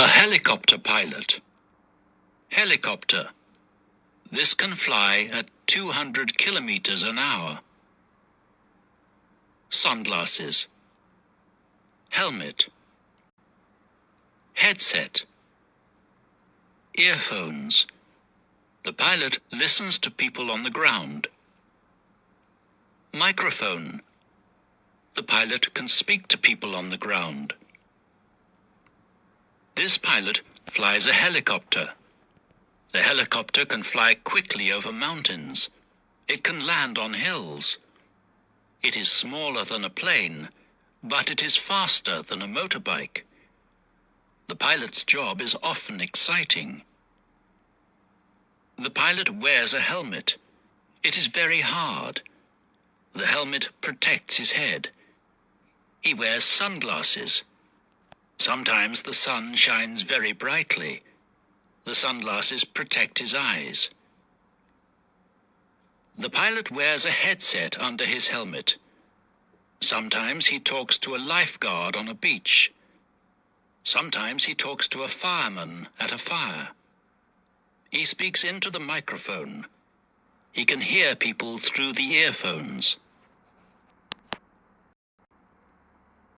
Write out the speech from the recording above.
A helicopter pilot. Helicopter. This can fly at 200 kilometers an hour. Sunglasses. Helmet. Headset. Earphones. The pilot listens to people on the ground. Microphone. The pilot can speak to people on the ground. This pilot flies a helicopter. The helicopter can fly quickly over mountains. It can land on hills. It is smaller than a plane, but it is faster than a motorbike. The pilot's job is often exciting. The pilot wears a helmet. It is very hard. The helmet protects his head. He wears sunglasses. Sometimes the sun shines very brightly. The sunglasses protect his eyes. The pilot wears a headset under his helmet. Sometimes he talks to a lifeguard on a beach. Sometimes he talks to a fireman at a fire. He speaks into the microphone. He can hear people through the earphones.